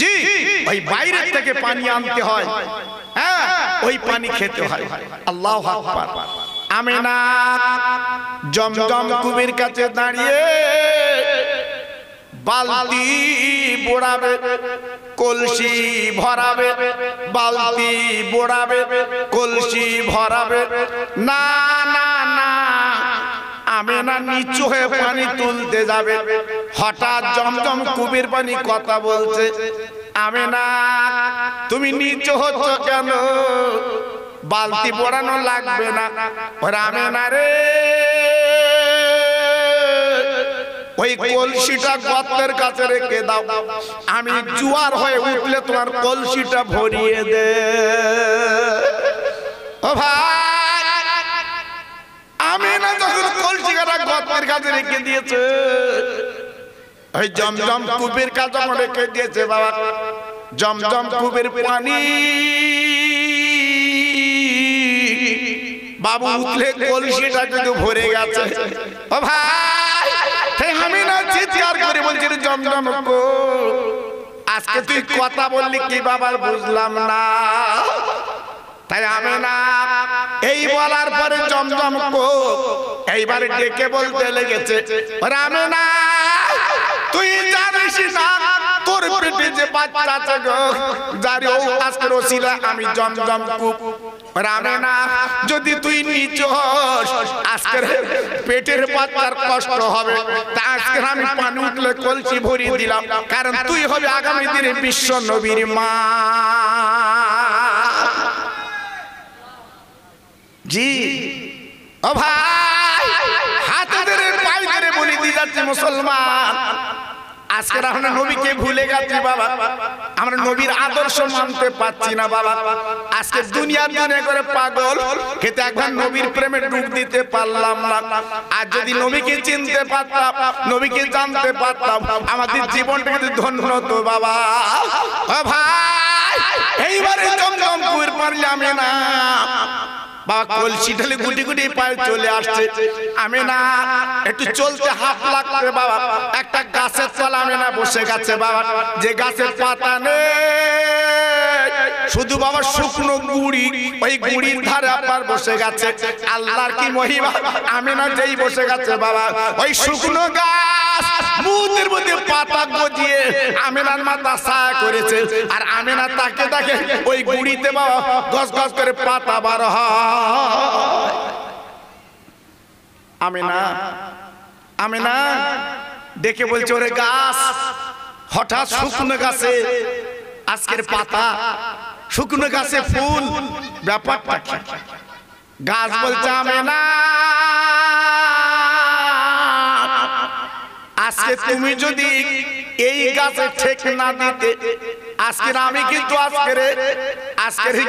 জি, ওই বাইরে থেকে পানি আনতে হয়, হ্যাঁ, ওই পানি খেতে হয়। আল্লাহু আকবার। আমিনা জমজম কূপের কাছে দাঁড়িয়ে বালতি বোড়াবে, কলসি ভরাবে, বালতি বোড়াবে, কলসি ভরাবে, না না না, আমিনা নিচু হয়ে পানি তুলতে যাবে, হঠাৎ জমজম কূপের পানি কথা বলছে, আমেনা তুমি নিচু হচ্ছ কেন? বালতি পড়ানো লাগবে না। ওরে আমেনা রে, ওই কলসিটা গর্তের কাছে রেখে দাও, আমি জোয়ার হয়ে উঠলে তোমার কলসিটা ভরিয়ে দে। ও ভাই, আমেনা যখন কলসিটা গর্তের কাছে রেখে দিয়েছে, ওই জমজম কূপের কাছে রেখে দিয়েছে বাবা। জমজম কূপের পানি বাবু উঠলে কলসিটা কিন্তু ভরে গেছে। ও ভাই, আমি না চিৎকার করে বলছি জমজম কো, আজকে তুই কথা বললি কি বাবা বুঝলাম না। তাই আমি না এই বলার পরে জমজম কো এইবার ডেকে বলতে লেগেছে, আমি না তুই জানিস না তোর পেটে যে বাচ্চা আছে গো, যার আজকের ওসিলা আমি জমজম কূপ। রামে না যদি তুই নিচু হস, আজকের পেটের বাচ্চার কষ্ট হবে, তা আজকের আমি পানি উঠলে কলসি ভরিয়ে দিলাম, কারণ তুই হবে আগামী দিনে বিশ্ব নবীর মা। জি ও ভাই, হাতে ধরে পায়ে ধরে বলি দিয়ে যাচ্ছে মুসলমান, আজকের আমরা নবীকে ভুলে গেছি বাবা, আমরা নবীর আদর্শ মানতে পারছি না বাবা। আজকে দুনিয়ার জন্য করে পাগল, কিন্তু একবার নবীর প্রেমে ডুব দিতে পারলাম না। আর যদি নবীকে চিনতে পারতাম, নবীকে জানতে পারতাম, আমাদের জীবনটা কিন্তু ধন্য হতো বাবা। ও ভাই, এইবারে জমজম কূপের পানি আমি না বাবা কলসি ঢেলে গুটি গুটি পায়ে চলে আসছে। আমি না একটু চলতে হাফ লাগবে বাবা, একটা গাছের তলা আমি না বসে গেছে বাবা, যে গাছের পাতা নেই, শুধু বাবা শুকনো গুড়ি, ওই গুড়ির ধারে আপনার বসে গেছে। আল্লাহর কি মহিমা, আমি না যেই বসে গেছে বাবা, ওই শুকনো গাছ মুহূর্তের মধ্যে পাতা গজিয়ে আমিনার মাথা ছায়া করেছে। আর আমিনা তাকে তাকে ওই গুড়িতে বাবা গস গস করে পাতা বার হয়। আমিনা আমিনা ডেকে বলছে, ওরে গাছ, হঠাৎ শুকনো গাছে আজকের পাতা, শুকনো গাছে ফুল, ব্যাপারটা কি? গাছ বলছে, আমিনা আজকে তুমি যদি এই গাছে ঠেক না দিতে, আজকের আমি কিন্তু আজকের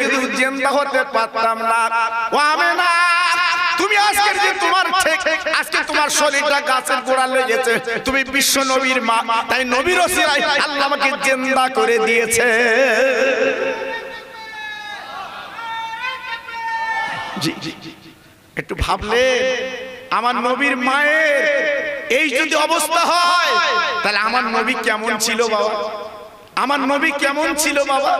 কিন্তু জিন্দা হতে পারতাম না। ও আমিনা, তুমি আজকের যে তোমার ঠেক, আজকে তোমার শরীরটা গাছের গোড়া লেগেছে, তুমি বিশ্ব নবীর মা, তাই নবীর ওসিলায় আল্লাহ আমাকে জিন্দা করে দিয়েছে। জি জি, একটু ভাবলে আমার নবীর মায়ের এই যদি অবস্থা হয়, তাহলে আমার নবী কেমন ছিল বাবা, আমার নবী কেমন ছিল বাবা।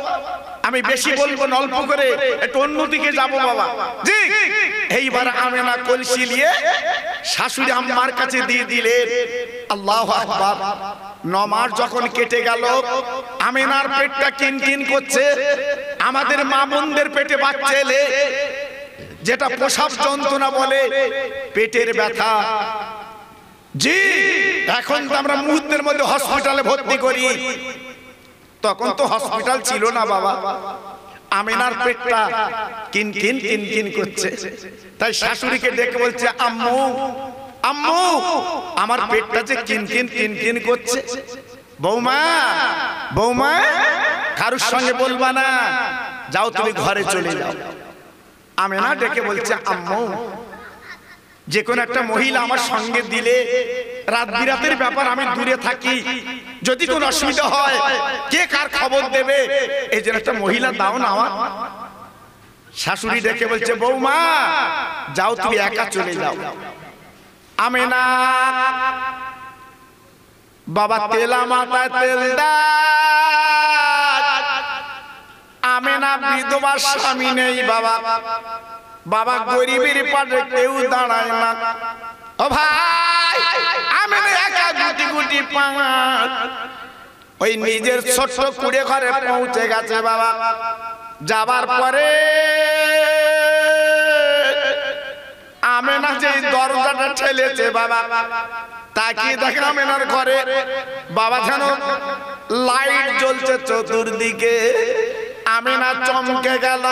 আমি বেশি বলবো না, অল্প করে একটু অন্যদিকে যাবো বাবা। জি, এইবার আমিনা কলসি নিয়ে শাশুড়ি আম্মার কাছে দিয়ে দিলেন। আল্লাহু আকবার। 9 মাস যখন কেটে গেল, আমিনার পেটটা কিনকিন করছে। আমাদের মা বোনদের পেটে বাচ্চা এলে যেটা প্রসব যন্ত্রণা বলে, পেটের ব্যথা, জি এখন তো আমরা মুহূর্তের মধ্যে হসপিটালে ভর্তি করি, তখন তো হসপিটাল ছিল না বাবা। আমিনার পেটটা কিনকিন কিনকিন করছে, তাই শাশুড়িকে ডেকে বলছে, আম্মু আম্মু আমার পেটটা যে কিনকিন কিনকিন করছে। বৌমা বৌমা কারুর সঙ্গে বলবা না, যাও তুমি ঘরে চলে যাও। আমিনা ডেকে বলছে, আম্মু যে কোন একটা মহিলা আমার সঙ্গে দিলে, রাত বিরাতের ব্যাপার, আমি দূরে থাকি, যদি কোনো অসুবিধা হয় কে কার খবর দেবে, এই জন্য একটা মহিলা দাও না আমার। শাশুড়ি ডেকে বলছে, বৌমা যাও তুমি একা চলে যাও। আমিনা বাবা তেলা মাথায় তেল দাও। আমিনা বিধবা, স্বামী নেই বাবা, বাবা গরিবের পাশে কেউ দাঁড়ায় না। ও ভাই, আমি একা গুটি গুটি পাঙা ওই নিজের ছোট্ট কুড়ে ঘরে পৌঁছে গেছে বাবা। যাবার পরে আমেনা যে দরজাটা ঠেলেছে বাবা, তাকিয়ে দেখে আমেনার ঘরে বাবা যেন লাইট জ্বলছে চতুর্দিকে। আমিনা চমকে গেল,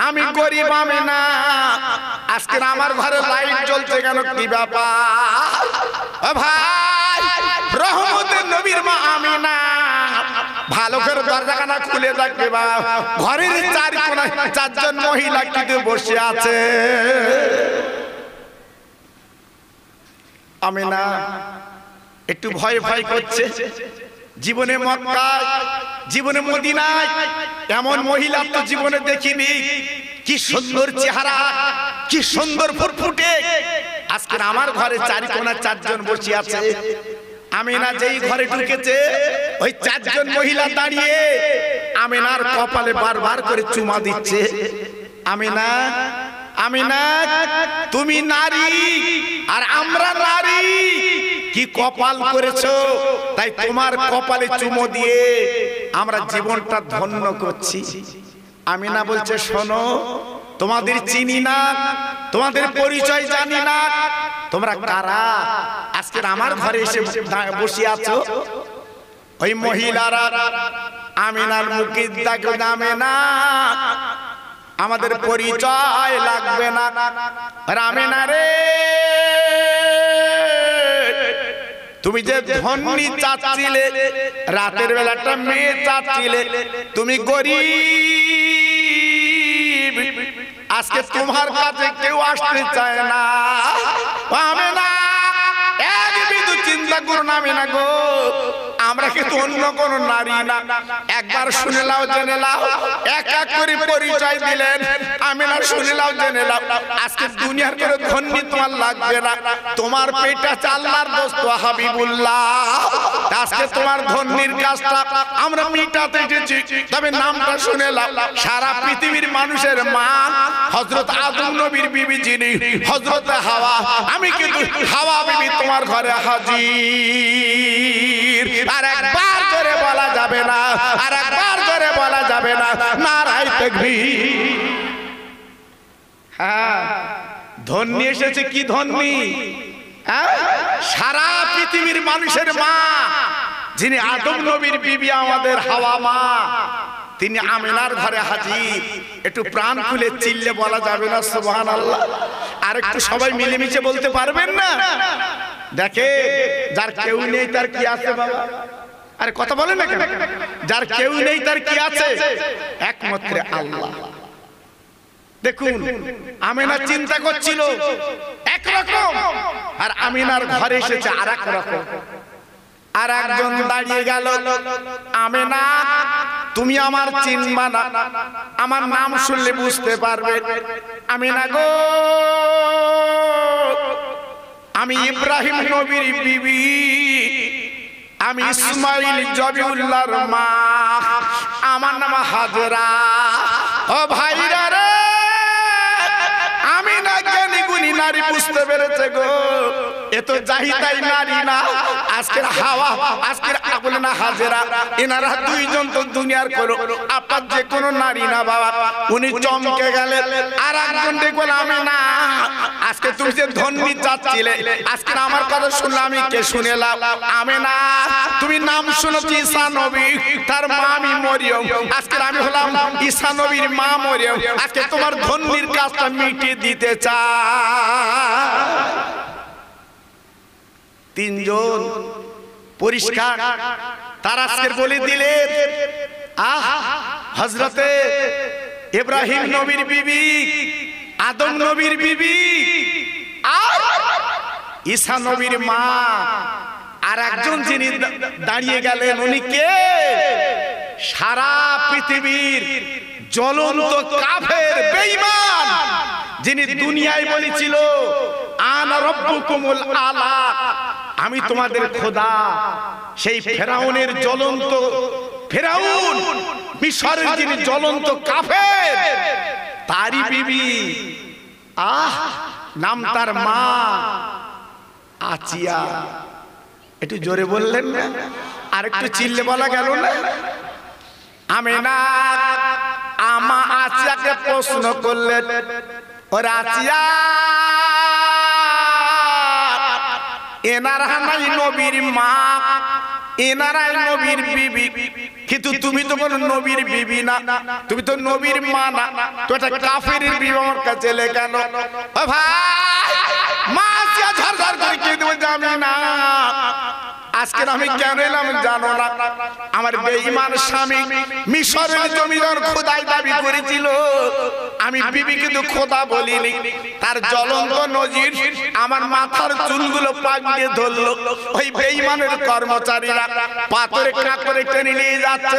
আমি গরিব আমিনা, আজকে আমার ঘরে লাইট জ্বলছে কেন, কি ব্যাপার? ও ভাই, রহমতের নবীর মা আমিনা ভালো করে দরজাখানা খুলে দেখবে, ঘরের চার কোণায় চারজন মহিলা কিন্তু বসে আছে। আমিনা একটু ভয় ভয় করছে। জীবনে মক্কায়, জীবনে মদিনায় এমন মহিলা তো জীবনে দেখিনি। কি সুন্দর চেহারা, কি সুন্দর ফুটফুটে। আজকে আমার ঘরে চারি কোণা চারজন বসে আছে। আমিনা যেই ঘরে ঢুকেছে, ওই চারজন মহিলা দাঁড়িয়ে আমিনার কপালে বারবার করে চুমা দিচ্ছে। আমিনা, আমিনা, তুমি নারী আর আমরা নারী, কি কপাল করেছো, তাই তোমার কপালে চুমো দিয়ে আমরা জীবনটা ধন্য করছি। আমিনা বলছে, শোনো, তোমাদের চিনি না, তোমাদের পরিচয় জানি না, তোমরা কারা, আজকে আমার ঘরে এসে বসে আছো? ওই মহিলারা আমিনার মুখে দেখো, আমিনা আমাদের পরিচয় লাগবে না। আমিনা রে, তুমি যে ধনী চাচ্ছিলে, রাতের বেলাটা মেয়ে চাচ্ছিলে, তুমি গরিব, আজকে তোমার কাছে কেউ আসতে চায় না। আমিনা এক বিন্দু চিন্তা করো না আমিনা গো, আমরা কিন্তু অন্য কোন নারী না। একবার শুনে লাও, জেনে লাও। এক এক করে পরিচয় দিলেন। আমিনা শুনে লাও, জেনে লাও। আজকে দুনিয়ার কোনো ধনী তোমার লাগবে না, তোমার পেটটা আল্লাহর দোস্ত হাবিবুল্লাহ। আজকে তোমার ধন্যের কাজটা আমরা মিটাতে এসেছি। তবে নামটা শুনে লাও। সারা পৃথিবীর মানুষের মা হযরত আদম নবীর বিবি যিনি, হযরত হাওয়া, আমি কিন্তু হাওয়া বিবি তোমার ঘরে হাজির। আর একবার জোরে বলা যাবে না, আর একবার জোরে বলা যাবে না, নারায়ে তাকবীর। হ্যাঁ, ধন্যী এসেছে। কি ধন্যী? সারা পৃথিবীর মানুষের মা যিনি আদম নবীর বিবি, আমাদের হাওয়া মা, তিনি আমিনার ঘরে হাজির। একটু প্রাণ খুলে চিল্লে বলা যাবে না সুবহানাল্লাহ? আর একটু সবাই মিলেমিশে বলতে পারবেন না? দেখে, যার কেউ নেই তার কি আছে বাবা? আরে কথা বলেন না কেন? যার কেউ নেই তার কি আছে? একমাত্র আল্লাহ। দেখুন, আমিনা চিন্তা করছিল একরকম, আর আমিনার ঘরে এসেছে আর এক রকম। আর একজন দাঁড়িয়ে গেল, আমিনা তুমি আমার চিনবা না, আমার নাম শুনলে বুঝতে পারবে। আমিনা গো, আমি ইব্রাহিম নবীর বিবি, আমি ইসমাইল জবিউল্লাহর মা, আমার নাম হাজরা। ও ভাইরা রে, আমি না জ্ঞানী গুণী নারী বুঝতে পেরেছে গো, এ তো জাহিদাই নারী না। আজকের হাওয়া, আজকের বলে না হাজেরা, এনারা দুইজন তো দুনিয়ার করো, আপনার যে কোনো নারী না বাবা। উনি চমকে গেলেন। আর একজন দেখবেন, আমি না, আজকে তুমি যে ধন্যী চাচ্ছিলে, আজকে আমার কথা শুনলে আমি কে শুনেলাম? আমি না, তুমি নাম শুনেছি ঈসা নবী, তার মা আমি মরিয়ম। আজকে আমি হলাম ঈসা নবীর মা মরিয়ম। আজকে তোমার ধন্যীর কাজটা মিটিয়ে দিতে চাই। তিনজন পরিষ্কার তারা আজকে বলে দিলেন, হযরতে ইব্রাহিম নবীর বিবি, আদম নবীর বিবি, আর ঈসা নবীর মা। আর একজন যিনি দাঁড়িয়ে গেলেন, উনি কে? সারা পৃথিবীর জ্বলন্ত কাফের বেঈমান, যিনি দুনিয়ায় বলেছিল আনা রাব্বুকুমুল আলা, আমি তোমাদের খোদা। সেই ফেরাউনের জ্বলন্ত, ফেরাউন মিশরের যিনি জ্বলন্ত কাফের, তারই বিবি, নাম তার মা আচিয়া। একটু জোরে বললেন না? আর একটু চিল্লে বলা গেল না? আমিনা আমা আচিয়াকে প্রশ্ন করলেন, ওরে আচিয়া, এনার হানাই নবীর মা, এনারাই নবীর বিবি, কিন্তু তুমি তো কোনো নবীর বিবি না, তুমি তো নবীর মা না, তো এটা কাফেরের বিবি আমার কাছে এলে কেন? ও ভাই, মা আসিয়া ঝরঝর করে কে দেবো জানি না। আজকে আমি কেন এলাম জানো না? আমার বেঈমান স্বামী মিশরের জমিদার খোদাই দাবি করেছিল, আমি বিবি কিন্তু খোদা বলিনি। তার জ্বলন্ত নজির আমার মাথার চুলগুলো পাক দিয়ে ধরলো। ওই বেঈমানের কর্মচারীরা পাথরে কাকরে টেনে নিয়ে যাচ্ছে।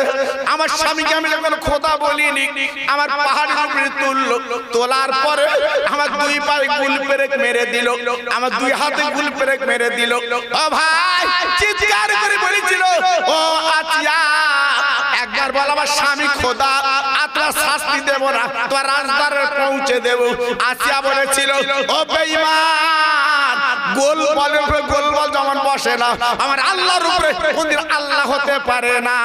আমার স্বামীকে আমি যখন খোদা বলিনি, আমার পাহাড়ের উপরে তুললো। তোলার পরে আমার দুই পায়ে গুল পেরেক মেরে দিল, আমার দুই হাতে গুল পেরেক মেরে দিল। ও ভাই, চিৎকার করে বলেছিল, ও আতিয়া, একবার বল আমার স্বামী খোদা, আত্মা শাস্তি দেব না, তো রাজদরবারে পৌঁছে দেব। আসিয়া বলেছিল, ও বেঈমান, গোল বলের উপরে গোল বল যেমন বসে না, আমার আল্লাহর উপরে কোনদিন আল্লাহ হতে পারে না।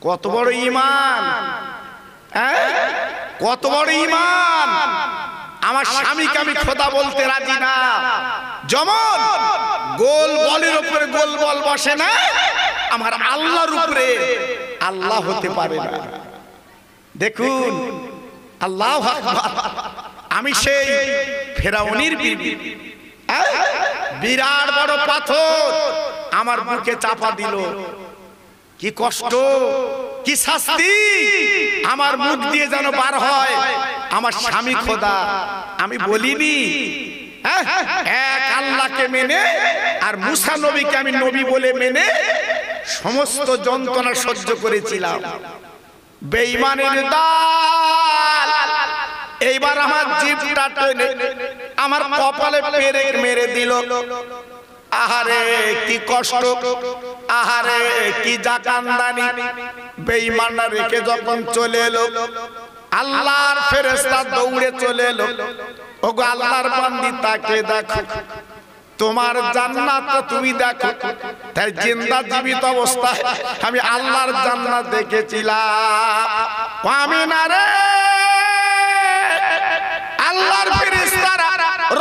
কত বড় ঈমান, কত বড় ঈমান! আমার স্বামীকে আমি খোদা বলতে রাজি না, যেমন গোল বলের উপরে গোল বল বসে না, আমার আল্লাহর উপরে আল্লাহ হতে পারে না। দেখুন, আল্লাহু আকবার। আমি সেই ফেরাউনের বিবি, বিরাট বড় পাথর আমার বুকে চাপা দিল। কি কষ্ট, কি শাস্তি আমার মুখ দিয়ে যেন বার হয়, আমার স্বামী খোদা। আমি বলিনি, এক আল্লাহকে মেনে আর মুসা নবীকে আমি নবী বলে মেনে সমস্ত যন্ত্রণা সহ্য করেছিলাম। বেঈমানের দল এইবার আমার জিভটা টেনে আমার কপালে পেরেক মেরে দিল। আহারে কি কষ্ট, আহারে কি জাকান্দানি। বেঈমানরা রেখে যখন চলে এলো, আল্লাহর ফেরেশতা দৌড়ে চলে এলো। ওগো আল্লাহর বান্দি, তাকে দেখো, তোমার জান্নাত তুমি দেখো। তাই জিন্দা জীবিত অবস্থায় আমি আল্লাহর জান্নাত দেখেছিলাম। আমিনা রে, আল্লাহর ফেরেশতারা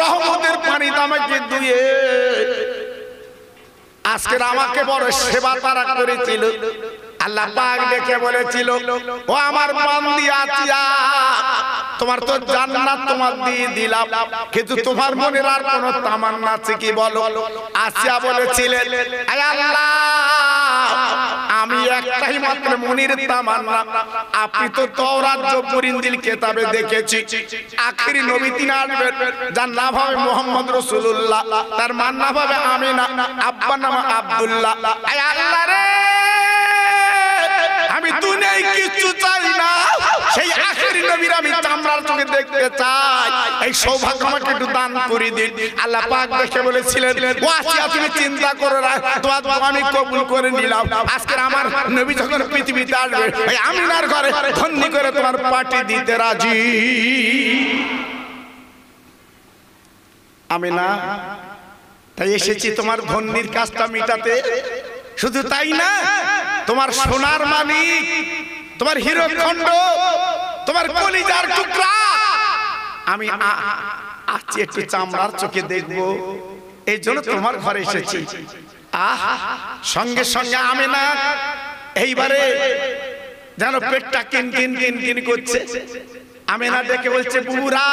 রহমতের পানিতে আমাকে ধুয়ে আজকে আমাকে বড় সেবা তারা করেছিল। আল্লাহ পাক দেখে বলেছিল, ও আমার বান্দি আতিয়া, তোমার তো জান্নাত তোমার দিয়ে দিলাম, কিন্তু তোমার মনের আর কোনো তামান্না আছে কি বলো? আসিয়া বলেছিলেন, আয় আল্লাহ, আমি একটাই মাত্র মনের তামান্না, আপনি তো তাওরাত জবুর ইনজিল কিতাবে দেখেছি, আখেরি নবী তিনি আসবেন, যার নাম হবে মুহাম্মদ রাসূলুল্লাহ, তার মার নাম হবে আমিনা, আব্বার নাম আব্দুল্লাহ। আয় আল্লাহ রে, আমি দুনিয়ায় কিছু চাই না, সেই আখেরি নবীর আমি চামড়ার চোখে দেখতে চাই। এই সৌভাগ্য আমাকে একটু দান করে দিন। আল্লাহ পাক দেখে বলেছিলেন, ও আসিয়া, তুমি চিন্তা করো না, তোমার দোয়া আমি কবুল করে নিলাম। আজকে আমার নবী যখন পৃথিবীতে আসবে, এই আমিনার ঘরে ধন্যি করে তোমার পার্টি দিতে রাজি। আমিনা, তাই এসেছি তোমার ধন্যির কাজটা মিটাতে। শুধু তাই না, তোমার সোনার মানিক, তোমার হীরকখণ্ড, তোমার কলিজার টুকরা আমি আজকে একটু চামড়ার চোখে দেখবো, এই জন্য তোমার ঘরে এসেছি। সঙ্গে সঙ্গে আমিনা এইবারে যেন পেটটা কিন কিন কিন কিন করছে। আমিনা ডেকে বলছে, বুবুরা,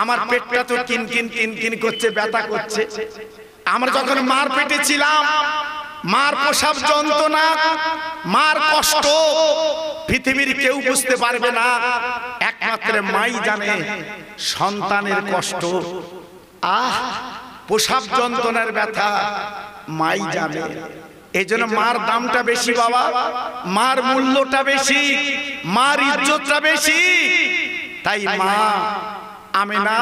আমার পেটটা তো কিন কিন কিন কিন করছে, ব্যথা করছে। আমরা যখন মার পেটে ছিলাম, মার প্রসব যন্ত্রণা, মার কষ্ট পৃথিবীর কেউ বুঝতে পারবে না, একমাত্র মাই জানে সন্তানের কষ্ট। প্রসব যন্ত্রণার ব্যথা মাই জানে। এই জন্য মার দামটা বেশি বাবা, মার মূল্যটা বেশি, মার ইজ্জতটা বেশি। তাই মা আমিনা